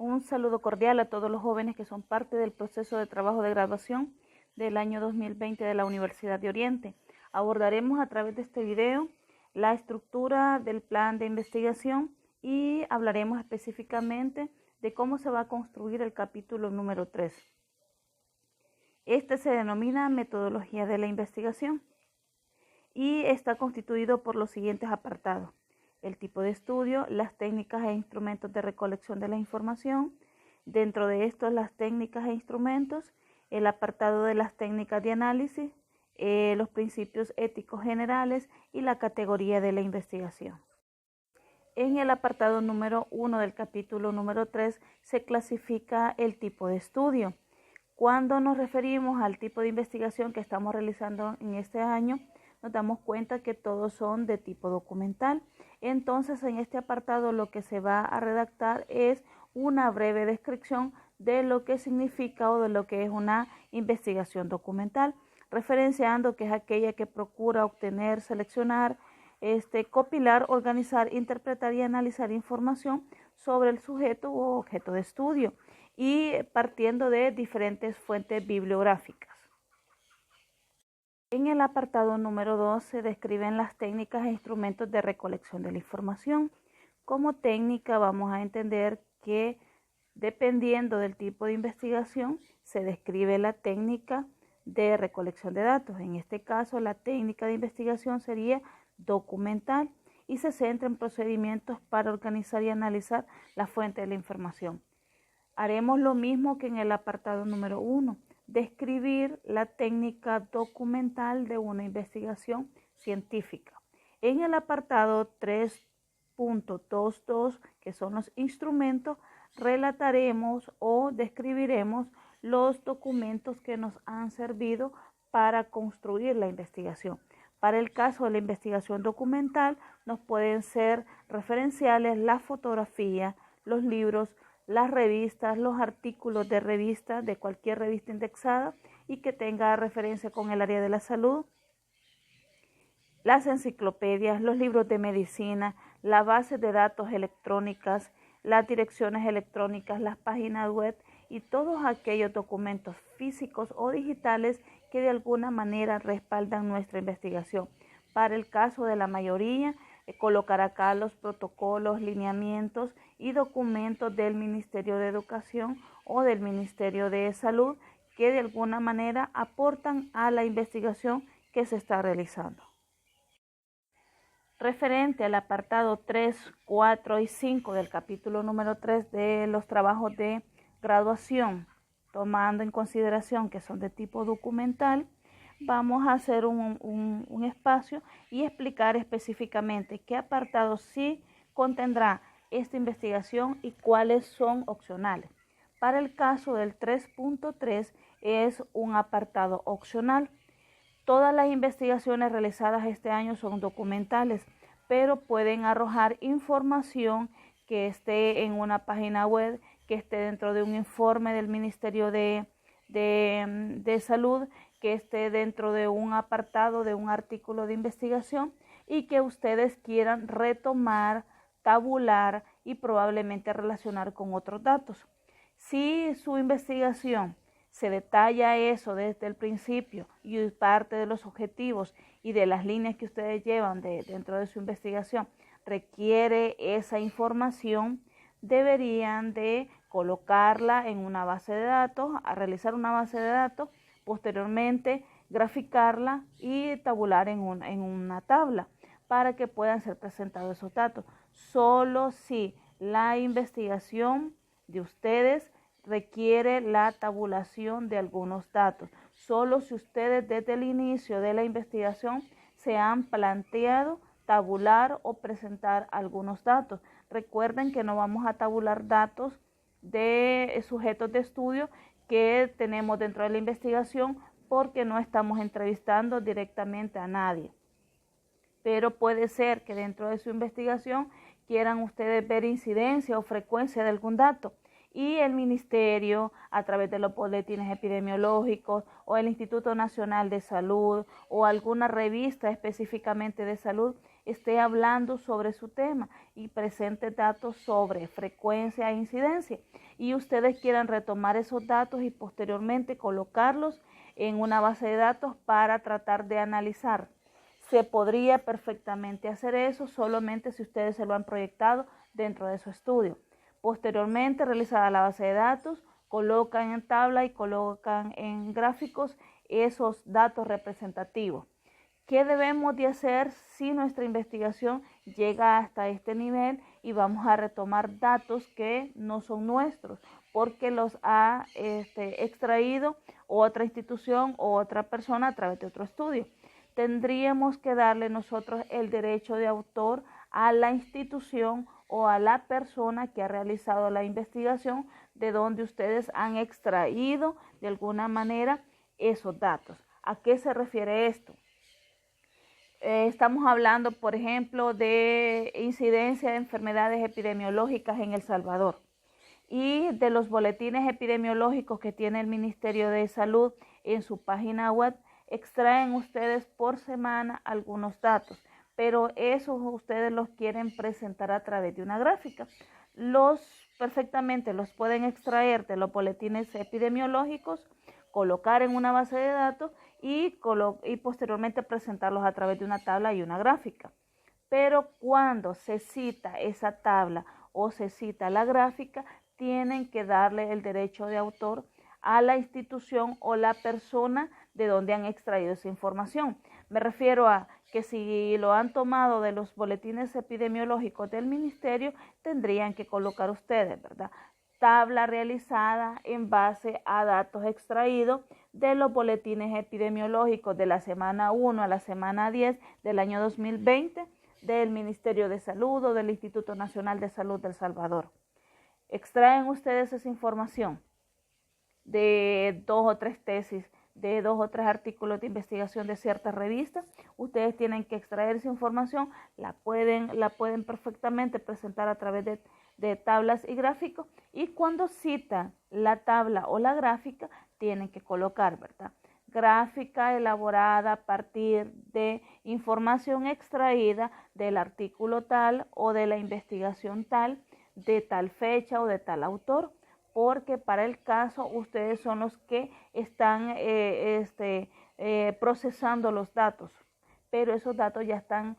Un saludo cordial a todos los jóvenes que son parte del proceso de trabajo de graduación del año 2020 de la Universidad de Oriente. Abordaremos a través de este video la estructura del plan de investigación y hablaremos específicamente de cómo se va a construir el capítulo número 3. Este se denomina metodología de la investigación y está constituido por los siguientes apartados: el tipo de estudio, las técnicas e instrumentos de recolección de la información, dentro de estos las técnicas e instrumentos, el apartado de las técnicas de análisis, los principios éticos generales y la categoría de la investigación. En el apartado número 1 del capítulo número 3 se clasifica el tipo de estudio. Cuando nos referimos al tipo de investigación que estamos realizando en este año, nos damos cuenta que todos son de tipo documental. Entonces, en este apartado lo que se va a redactar es una breve descripción de lo que significa o de lo que es una investigación documental, referenciando que es aquella que procura obtener, seleccionar, copilar, organizar, interpretar y analizar información sobre el sujeto o objeto de estudio y partiendo de diferentes fuentes bibliográficas. En el apartado número 2 se describen las técnicas e instrumentos de recolección de la información. Como técnica vamos a entender que dependiendo del tipo de investigación se describe la técnica de recolección de datos. En este caso la técnica de investigación sería documental y se centra en procedimientos para organizar y analizar la fuente de la información. Haremos lo mismo que en el apartado número 1. Describir la técnica documental de una investigación científica. En el apartado 3.22, que son los instrumentos, relataremos o describiremos los documentos que nos han servido para construir la investigación. Para el caso de la investigación documental, nos pueden ser referenciales las fotografías, los libros, las revistas, los artículos de revista, de cualquier revista indexada y que tenga referencia con el área de la salud, las enciclopedias, los libros de medicina, las bases de datos electrónicas, las direcciones electrónicas, las páginas web y todos aquellos documentos físicos o digitales que de alguna manera respaldan nuestra investigación. Para el caso de la mayoría, colocar acá los protocolos, lineamientos y documentos del Ministerio de Educación o del Ministerio de Salud que de alguna manera aportan a la investigación que se está realizando. Referente al apartado 3, 4 y 5 del capítulo número 3 de los trabajos de graduación, tomando en consideración que son de tipo documental, vamos a hacer un espacio y explicar específicamente qué apartados sí contendrá esta investigación y cuáles son opcionales. Para el caso del 3.3 es un apartado opcional. Todas las investigaciones realizadas este año son documentales, pero pueden arrojar información que esté en una página web, que esté dentro de un informe del Ministerio de Salud, que esté dentro de un apartado de un artículo de investigación y que ustedes quieran retomar, tabular y probablemente relacionar con otros datos. Si su investigación se detalla eso desde el principio y parte de los objetivos y de las líneas que ustedes llevan dentro de su investigación requiere esa información, deberían de colocarla en una base de datos, a realizar una base de datos, posteriormente graficarla y tabular en una tabla para que puedan ser presentados esos datos. Solo si la investigación de ustedes requiere la tabulación de algunos datos. Solo si ustedes desde el inicio de la investigación se han planteado tabular o presentar algunos datos. Recuerden que no vamos a tabular datos de sujetos de estudio que tenemos dentro de la investigación porque no estamos entrevistando directamente a nadie. Pero puede ser que dentro de su investigación quieran ustedes ver incidencia o frecuencia de algún dato y el ministerio, a través de los boletines epidemiológicos o el Instituto Nacional de Salud o alguna revista específicamente de salud, esté hablando sobre su tema y presente datos sobre frecuencia e incidencia, y ustedes quieran retomar esos datos y posteriormente colocarlos en una base de datos para tratar de analizar. Se podría perfectamente hacer eso solamente si ustedes se lo han proyectado dentro de su estudio. Posteriormente, realizada la base de datos, colocan en tabla y colocan en gráficos esos datos representativos. ¿Qué debemos de hacer si nuestra investigación llega hasta este nivel y vamos a retomar datos que no son nuestros porque los ha extraído otra institución o otra persona a través de otro estudio? Tendríamos que darle nosotros el derecho de autor a la institución o a la persona que ha realizado la investigación de donde ustedes han extraído de alguna manera esos datos. ¿A qué se refiere esto? Estamos hablando, por ejemplo, de incidencia de enfermedades epidemiológicas en El Salvador y de los boletines epidemiológicos que tiene el Ministerio de Salud en su página web. Extraen ustedes por semana algunos datos, pero esos ustedes los quieren presentar a través de una gráfica. Perfectamente los pueden extraer de los boletines epidemiológicos, colocar en una base de datos y posteriormente presentarlos a través de una tabla y una gráfica. Pero cuando se cita esa tabla o se cita la gráfica, tienen que darle el derecho de autor a la institución o la persona de donde han extraído esa información. Me refiero a que si lo han tomado de los boletines epidemiológicos del ministerio, tendrían que colocar ustedes, ¿verdad? Tabla realizada en base a datos extraídos de los boletines epidemiológicos de la semana 1 a la semana 10 del año 2020 del Ministerio de Salud o del Instituto Nacional de Salud de El Salvador. Extraen ustedes esa información de 2 o 3 tesis, de 2 o 3 artículos de investigación de ciertas revistas. Ustedes tienen que extraer esa información, la pueden perfectamente presentar a través de tablas y gráficos, y cuando citan la tabla o la gráfica tienen que colocar, ¿verdad? Gráfica elaborada a partir de información extraída del artículo tal o de la investigación tal, de tal fecha o de tal autor, porque para el caso ustedes son los que están procesando los datos, pero esos datos ya están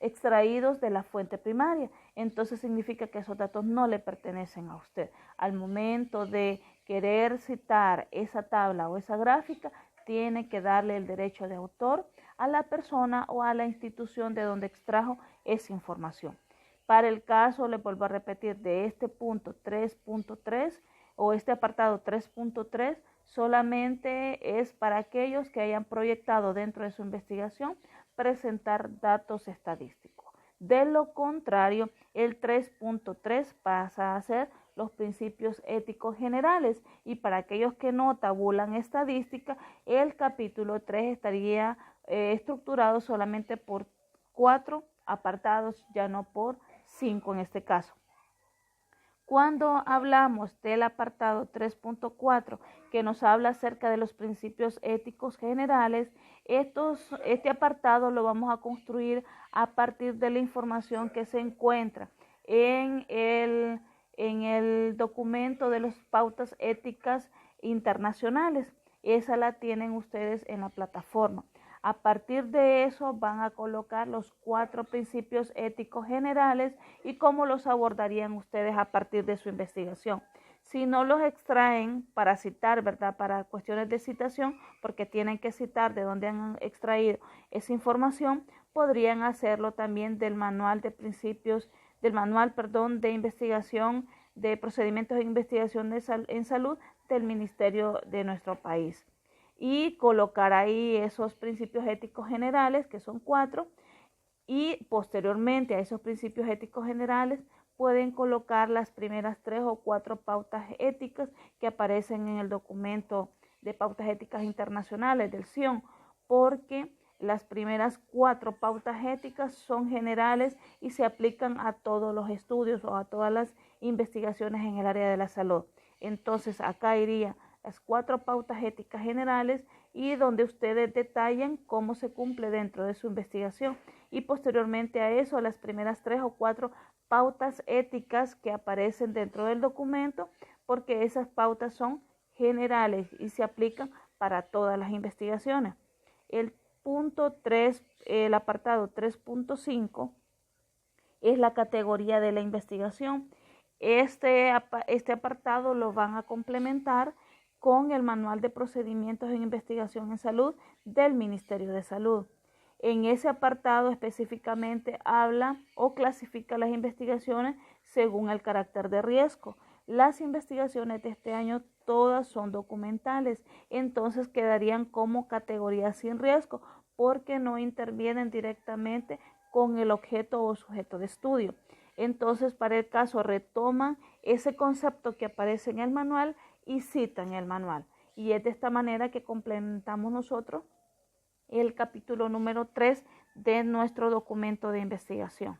extraídos de la fuente primaria. Entonces significa que esos datos no le pertenecen a usted. Al momento de querer citar esa tabla o esa gráfica, tiene que darle el derecho de autor a la persona o a la institución de donde extrajo esa información. Para el caso, le vuelvo a repetir, de este punto 3.3 o este apartado 3.3, solamente es para aquellos que hayan proyectado dentro de su investigación presentar datos estadísticos. De lo contrario, el 3.3 pasa a ser los principios éticos generales, y para aquellos que no tabulan estadística, el capítulo 3 estaría estructurado solamente por 4 apartados, ya no por 5 en este caso. Cuando hablamos del apartado 3.4, que nos habla acerca de los principios éticos generales, este apartado lo vamos a construir a partir de la información que se encuentra en el documento de las pautas éticas internacionales. Esa la tienen ustedes en la plataforma. A partir de eso van a colocar los 4 principios éticos generales y cómo los abordarían ustedes a partir de su investigación. Si no los extraen para citar, ¿verdad? Para cuestiones de citación, porque tienen que citar de dónde han extraído esa información, podrían hacerlo también del manual de principios, de investigación, de procedimientos de investigación en salud del ministerio de nuestro país. Y colocar ahí esos principios éticos generales, que son 4, y posteriormente a esos principios éticos generales pueden colocar las primeras 3 o 4 pautas éticas que aparecen en el documento de pautas éticas internacionales del CION, porque las primeras 4 pautas éticas son generales y se aplican a todos los estudios o a todas las investigaciones en el área de la salud. Entonces acá iría las 4 pautas éticas generales y donde ustedes detallan cómo se cumple dentro de su investigación. Y posteriormente a eso, las primeras 3 o 4 pautas éticas que aparecen dentro del documento, porque esas pautas son generales y se aplican para todas las investigaciones. El punto 3, el apartado 3.5 es la categoría de la investigación. Este apartado lo van a complementar con el Manual de Procedimientos en Investigación en Salud del Ministerio de Salud. En ese apartado específicamente habla o clasifica las investigaciones según el carácter de riesgo. Las investigaciones de este año todas son documentales, entonces quedarían como categoría sin riesgo porque no intervienen directamente con el objeto o sujeto de estudio. Entonces, para el caso, retoman ese concepto que aparece en el manual y citan el manual. Y es de esta manera que complementamos nosotros el capítulo número 3 de nuestro documento de investigación.